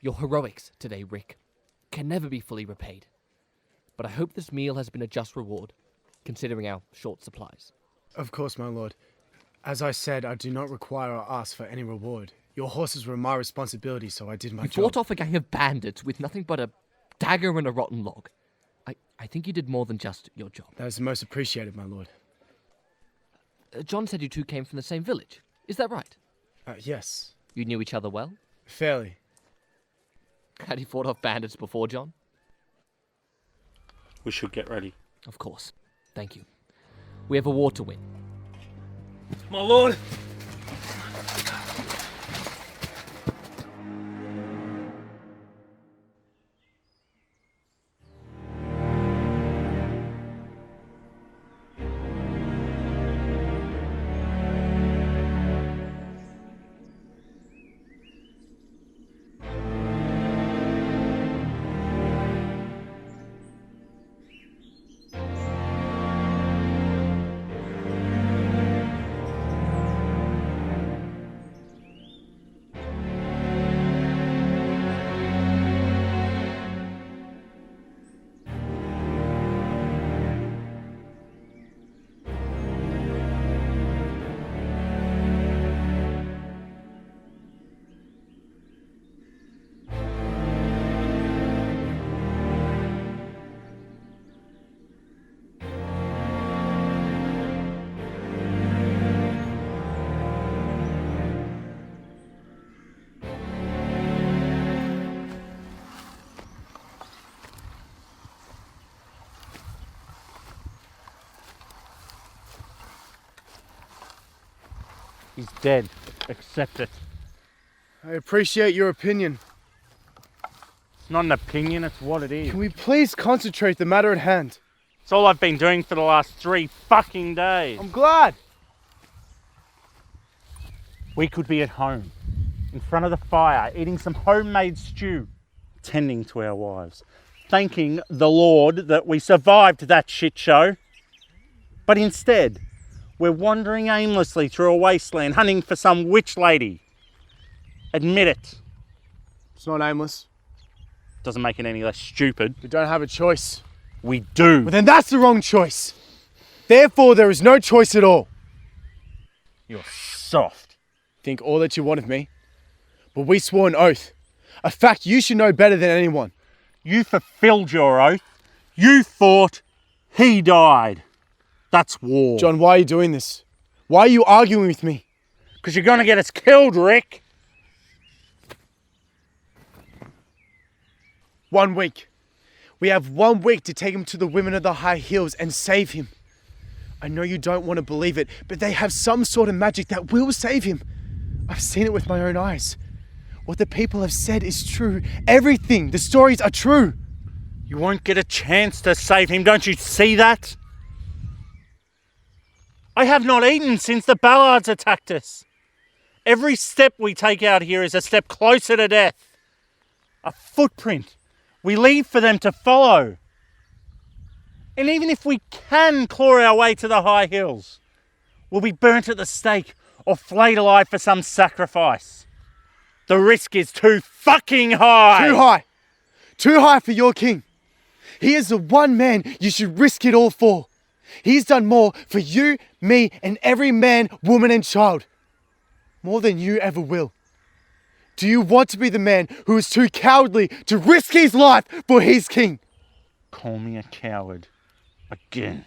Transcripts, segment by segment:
Your heroics today, Rick, can never be fully repaid. But I hope this meal has been a just reward, considering our short supplies. Of course, my lord. As I said, I do not require or ask for any reward. Your horses were my responsibility, so I did my job. You fought off a gang of bandits with nothing but a dagger and a rotten log. I think you did more than just your job. That is most appreciated, my lord. John said you two came from the same village. Is that right? Yes. You knew each other well? Fairly. Had you fought off bandits before, John? We should get ready. Of course. Thank you. We have a war to win. My lord! He's dead. Accept it. I appreciate your opinion. It's not an opinion, it's what it is. Can we please concentrate the matter at hand? It's all I've been doing for the last 3 fucking days. I'm glad. We could be at home, in front of the fire, eating some homemade stew, tending to our wives, thanking the Lord that we survived that shit show. But instead, we're wandering aimlessly through a wasteland, hunting for some witch lady. Admit it. It's not aimless. Doesn't make it any less stupid. We don't have a choice. We do. But then that's the wrong choice. Therefore, there is no choice at all. You're soft. Think all that you want of me. But we swore an oath. A fact you should know better than anyone. You fulfilled your oath. You fought. He died. That's war. John, why are you doing this? Why are you arguing with me? Because you're going to get us killed, Rick. 1 week. We have 1 week to take him to the women of the high hills and save him. I know you don't want to believe it, but they have some sort of magic that will save him. I've seen it with my own eyes. What the people have said is true. Everything, the stories are true. You won't get a chance to save him, don't you see that? I have not eaten since the Ballards attacked us. Every step we take out here is a step closer to death. A footprint we leave for them to follow. And even if we can claw our way to the high hills, we'll be burnt at the stake or flayed alive for some sacrifice. The risk is too fucking high. Too high. Too high for your king. He is the one man you should risk it all for. He's done more for you, me, and every man, woman, and child. More than you ever will. Do you want to be the man who is too cowardly to risk his life for his king? Call me a coward again.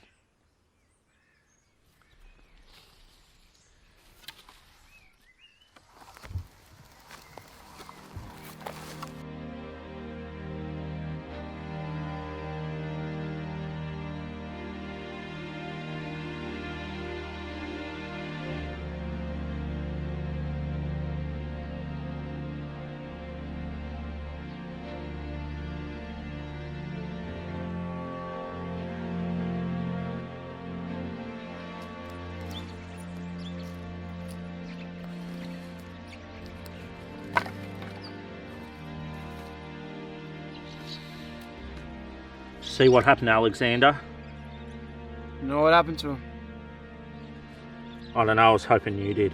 See what happened to Alexander? You know what happened to him? I don't know, I was hoping you did.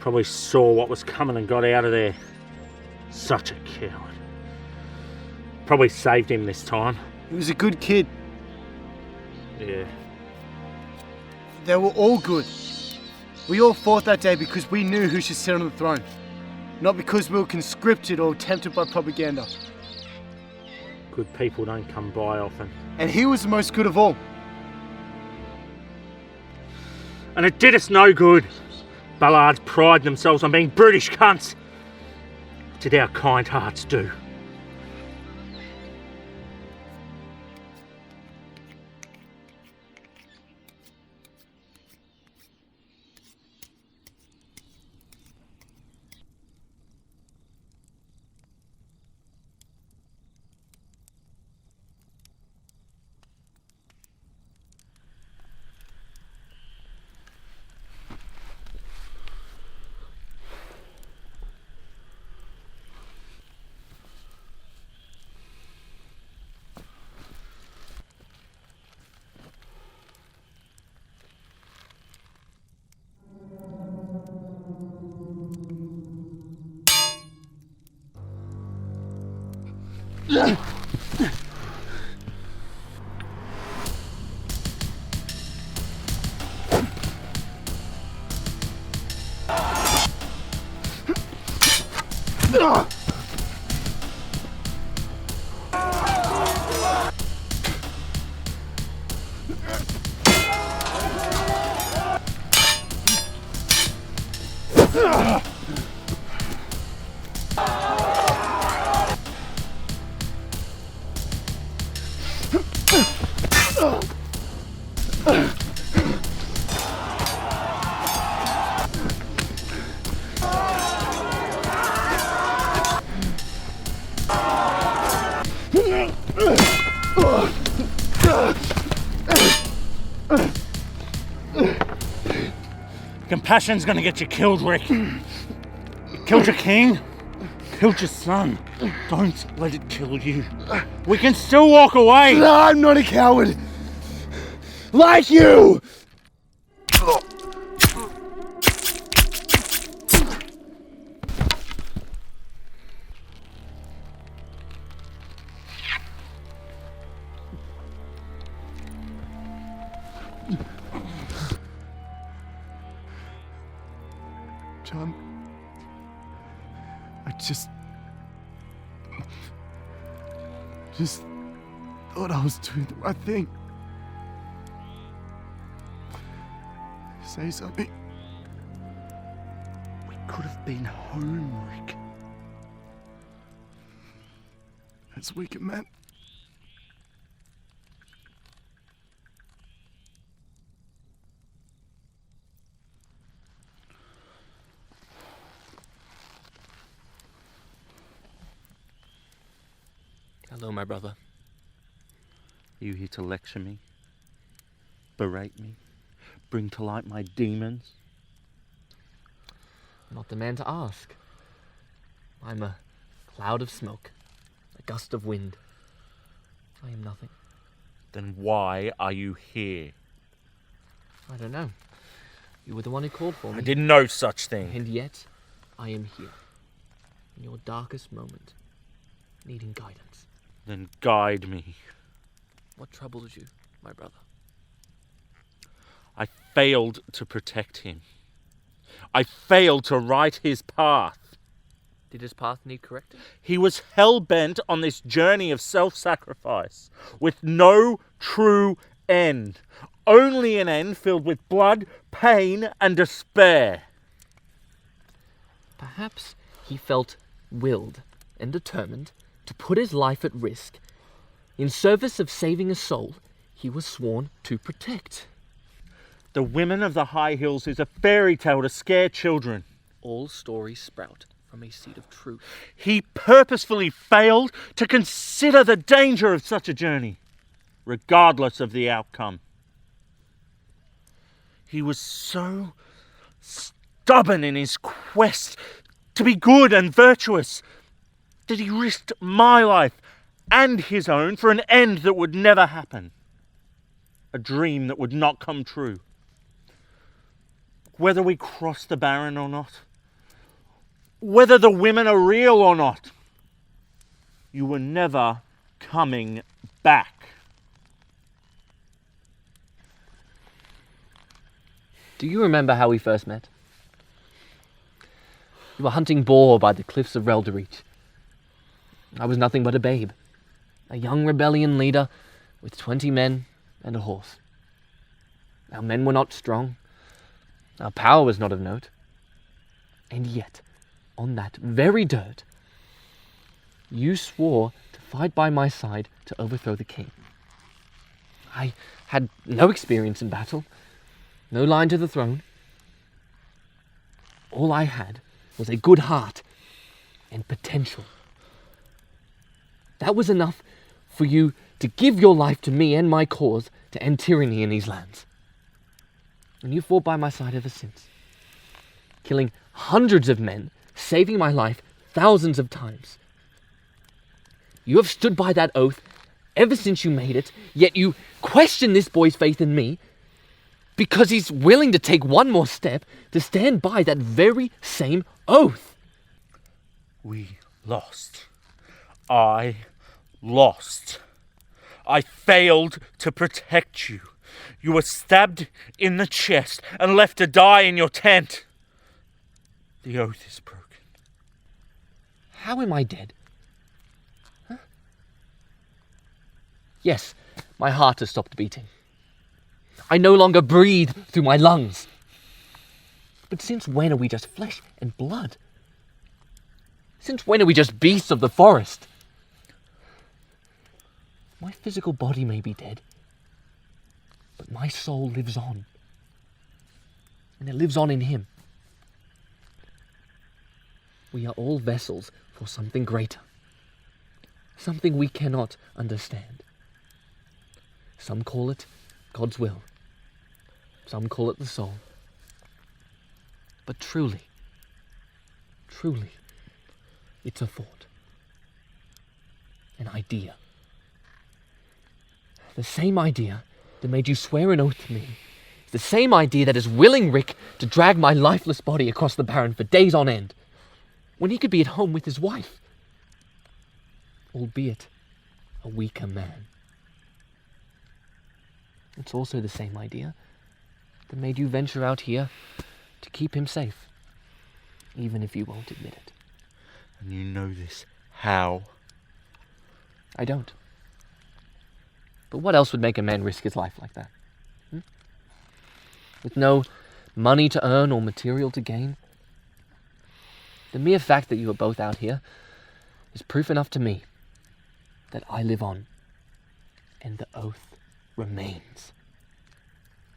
Probably saw what was coming and got out of there. Such a coward. Probably saved him this time. He was a good kid. Yeah. They were all good. We all fought that day because we knew who should sit on the throne. Not because we were conscripted or tempted by propaganda. Good people don't come by often. And he was the most good of all. And it did us no good. Ballards pride themselves on being British cunts. What did our kind hearts do? Compassion's gonna get you killed, Rick. Killed your king, killed your son. Don't let it kill you. We can still walk away. No, I'm not a coward. Like you! John, I just thought I was doing the right thing. Say something. We could have been home, Rick. That's wicked, man. Hello, my brother. You here to lecture me? Berate me? Bring to light my demons? I'm not the man to ask. I'm a cloud of smoke, a gust of wind. I am nothing. Then why are you here? I don't know. You were the one who called for me. I did no such thing. And yet, I am here. In your darkest moment, needing guidance. Then guide me. What troubles you, my brother? I failed to protect him. I failed to right his path. Did his path need correcting? He was hell-bent on this journey of self-sacrifice, with no true end. Only an end filled with blood, pain, and despair. Perhaps he felt willed and determined to put his life at risk in service of saving a soul he was sworn to protect. The women of the high hills is a fairy tale to scare children. All stories sprout from a seed of truth. He purposefully failed to consider the danger of such a journey, regardless of the outcome. He was so stubborn in his quest to be good and virtuous that he risked my life and his own for an end that would never happen. A dream that would not come true. Whether we crossed the Barren or not, whether the women are real or not. You were never coming back. Do you remember how we first met? You were hunting boar by the cliffs of Relderreach. I was nothing but a babe, a young rebellion leader with 20 men and a horse. Our men were not strong. Our power was not of note. And yet, on that very dirt, you swore to fight by my side to overthrow the king. I had no experience in battle, no line to the throne. All I had was a good heart and potential. That was enough for you to give your life to me and my cause to end tyranny in these lands. And you fought by my side ever since, killing hundreds of men, saving my life thousands of times. You have stood by that oath ever since you made it, yet you question this boy's faith in me because he's willing to take one more step to stand by that very same oath. We lost. I lost. I failed to protect you. You were stabbed in the chest and left to die in your tent. The oath is broken. How am I dead? Huh? Yes, my heart has stopped beating. I no longer breathe through my lungs. But since when are we just flesh and blood? Since when are we just beasts of the forest? My physical body may be dead, but my soul lives on. And it lives on in him. We are all vessels for something greater. Something we cannot understand. Some call it God's will. Some call it the soul. But truly, it's a thought. An idea. The same idea that made you swear an oath to me. The same idea that is willing Rick to drag my lifeless body across the Barren for days on end, when he could be at home with his wife. Albeit a weaker man. It's also the same idea that made you venture out here to keep him safe, even if you won't admit it. And you know this. How? I don't. But what else would make a man risk his life like that? With no money to earn or material to gain? The mere fact that you are both out here is proof enough to me that I live on, and the oath remains.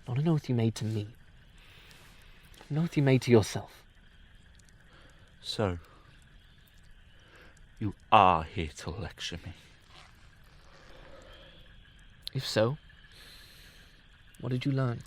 Not an oath you made to me, an oath you made to yourself. So, you are here to lecture me. If so, what did you learn?